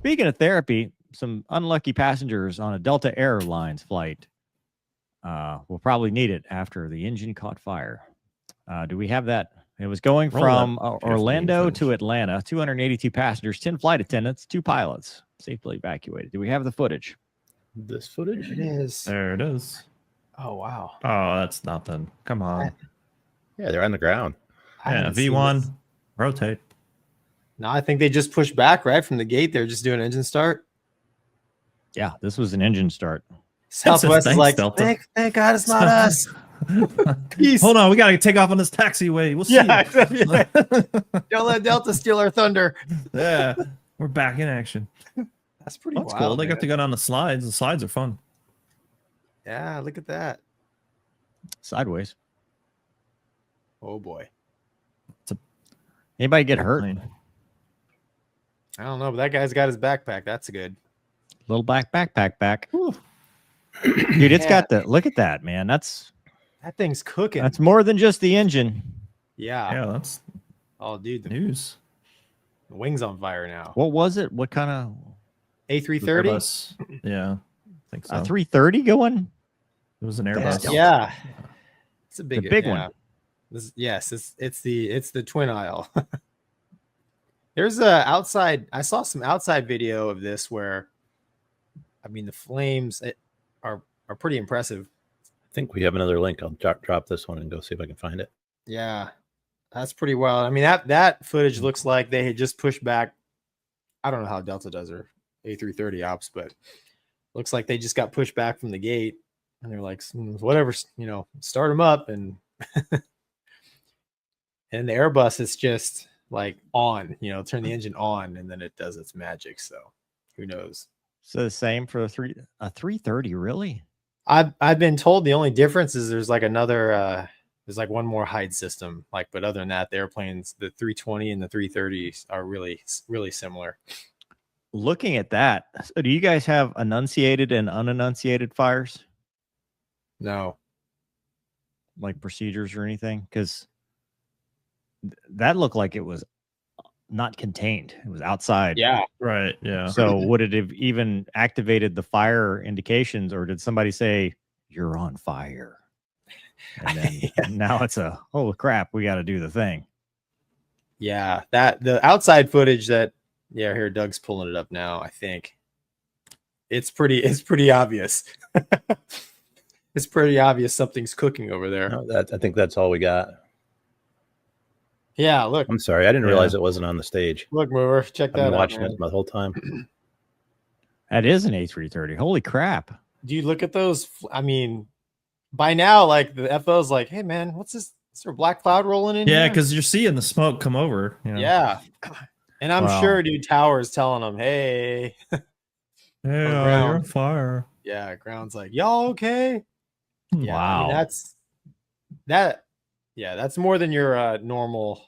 Speaking of therapy, some unlucky passengers on a Delta Airlines flight will probably need it after the engine caught fire. Do we have that? It was going from Orlando to Atlanta. 282 passengers, 10 flight attendants, 2 pilots safely evacuated. Do we have the footage? This footage? There it is. There it is. Oh, wow. Oh, that's nothing. Come on. Yeah, they're on the ground. Yeah, V1, rotate. No, I think they just pushed back right from the gate. They're just doing engine start. Yeah, this was an engine start. Southwest is like, thank God it's not us. Peace. Hold on, we gotta take off on this taxiway. We'll see. Yeah. Don't let Delta steal our thunder. Yeah, we're back in action. That's pretty That's wild, cool. They man. got to go down the slides. The slides are fun. Yeah, look at that. Sideways. Oh boy. Anybody get hurt? I don't know, but that guy's got his backpack. That's good. Little black backpack back. Dude, it's got the look at that, man. That thing's cooking. That's more than just the engine. Yeah. That's dude, the news. wing's on fire now. What was it? What kind of A330? Yeah, I think so. A 330 going? It was an Airbus. Yeah. It's a big one. It's the twin aisle. There's a outside. I saw some outside video of this where, I mean, the flames are pretty impressive. I think we have another link. I'll drop this one and go see if I can find it. Yeah, that's pretty wild. I mean, that footage looks like they had just pushed back. I don't know how Delta does their A330 ops, but looks like they just got pushed back from the gate, and they're like, whatever, start them up, and and the Airbus is just like on, turn the engine on, and then it does its magic. So who knows? So the same for a 330, really? I've been told the only difference is there's like another there's like one more hide system, but other than that, the airplanes, the 320 and the 330 are really, really similar. Looking at that, so do you guys have enunciated and unenunciated fires? No. Like procedures or anything? Because that looked like it was not contained. It was outside. Yeah. Right. Yeah. So would it have even activated the fire indications, or did somebody say you're on fire? And then now it's holy crap, we got to do the thing. Yeah, the outside footage here Doug's pulling it up now. I think it's pretty obvious. It's pretty obvious something's cooking over there. No, I think that's all we got. Yeah, look. I'm sorry, I didn't realize it wasn't on the stage. Look, mover, check that out. I've been watching man. it the whole time. That is an A330. Holy crap! Do you look at those? I mean, by now, like the FO's like, hey man, what's this? Is there a black cloud rolling in? Yeah, here? because you're seeing the smoke come over. Yeah, and I'm sure, dude, Tower's telling them, hey, you're on fire. Yeah, ground's like, y'all okay? Yeah, wow, I mean, that's more than your normal.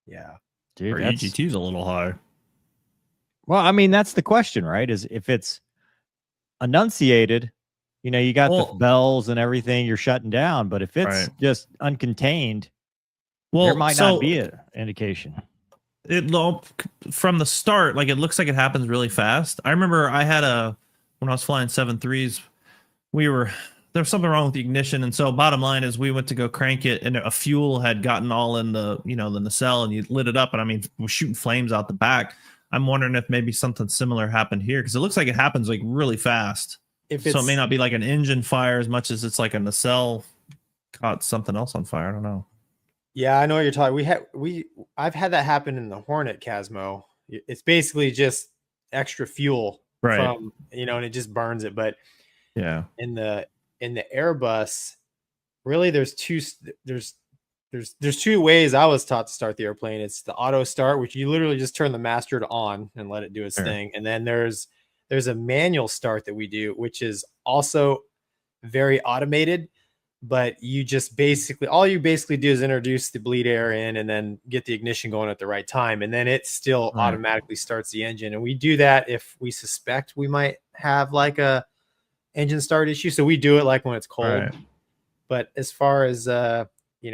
Yeah, dude, our EGT's a little high. Well, I mean, that's the question, right? Is if it's enunciated, you got the bells and everything, you're shutting down. But if it's just uncontained, there might not be an indication. From the start, like it looks like it happens really fast. I remember when I was flying 7.3s, there was something wrong with the ignition, and so bottom line is we went to go crank it, and a fuel had gotten all in the the nacelle, and you lit it up, and I mean we're shooting flames out the back. I'm wondering if maybe something similar happened here, because it looks like it happens like really fast. So it may not be like an engine fire as much as it's like a nacelle caught something else on fire. I don't know. Yeah, I know what you're talking. I've had that happen in the Hornet Casmo. It's basically just extra fuel from and it just burns it. But yeah, in the Airbus, really there's two ways I was taught to start the airplane. It's the auto start, which you literally just turn the master to on and let it do its thing. And then there's a manual start that we do, which is also very automated, but you just all you basically do is introduce the bleed air in and then get the ignition going at the right time. And then it still automatically starts the engine. And we do that if we suspect we might have like a engine start issue. So we do it like when it's cold. But as far as,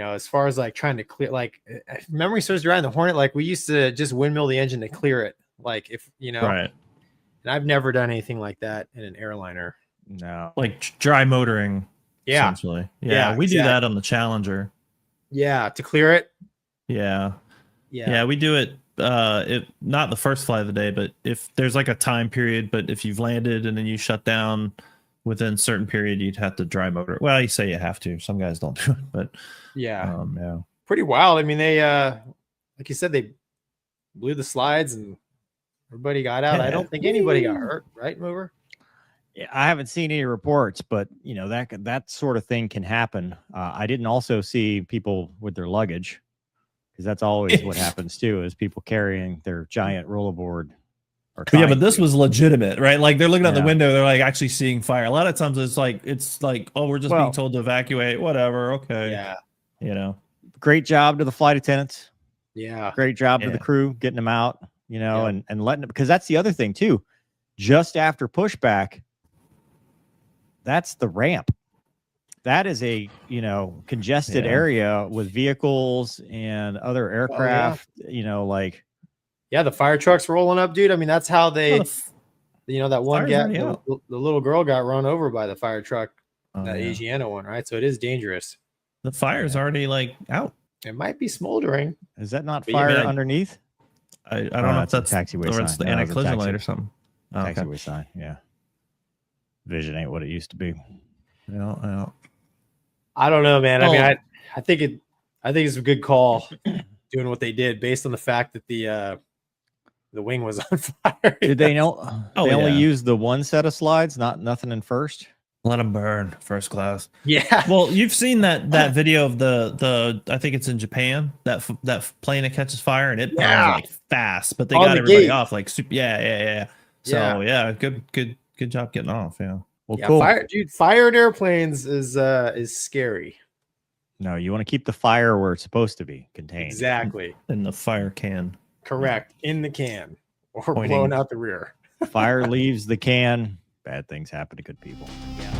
as far as like trying to clear, like if memory serves right in the Hornet, like we used to just windmill the engine to clear it. Like if, Right. and I've never done anything like that in an airliner. No. Like dry motoring. Yeah. Essentially. Yeah, Yeah. We do exactly. that on the Challenger. Yeah. To clear it. Yeah. Yeah. Yeah. We do it. Not the first flight of the day, but if there's like a time period, but if you've landed and then you shut down within a certain period, you'd have to dry motor. Well, you say you have to. Some guys don't do it, but Yeah. yeah. Pretty wild. I mean, they, like you said, they blew the slides and everybody got out. I don't think anybody got hurt, right, Mover? Yeah, I haven't seen any reports, but that sort of thing can happen. I didn't also see people with their luggage, because that's always what happens too, is people carrying their giant rollerboard. Or Yeah, but trying this to. was legitimate, right? Like they're looking out the Yeah. window, they're like actually seeing fire. A lot of times it's like, oh, we're just being told to evacuate, whatever, okay. Yeah. Great job to the flight attendants. Yeah. Great job to the crew getting them out, and letting them, because that's the other thing too. Just after pushback, that's the ramp. That is a congested area with vehicles and other aircraft. Yeah, the fire trucks rolling up, dude. I mean, that's how they, that one guy, the little girl got run over by the fire truck, that Asiana one, right? So it is dangerous. The fire's already like out. It might be smoldering. Is that not fire underneath? I don't know if that's a taxiway sign. It's the anti-collision light or something. Oh, taxiway sign. Yeah. Vision ain't what it used to be. Yeah. I don't know, man. I mean, I think it's a good call doing what they did based on the fact that the wing was on fire. Did they know? They only used the one set of slides, nothing in first. Let them burn first class. Yeah. Well, you've seen that video of the I think it's in Japan, that plane that catches fire and it burns like fast, but they got everybody off like super. Yeah. So good job getting off. Yeah. Well, cool. Fire in airplanes is scary. No, you want to keep the fire where it's supposed to be contained. Exactly. In the fire can. Correct. In the can or blowing out the rear. Fire leaves the can. Bad things happen to good people. Yeah.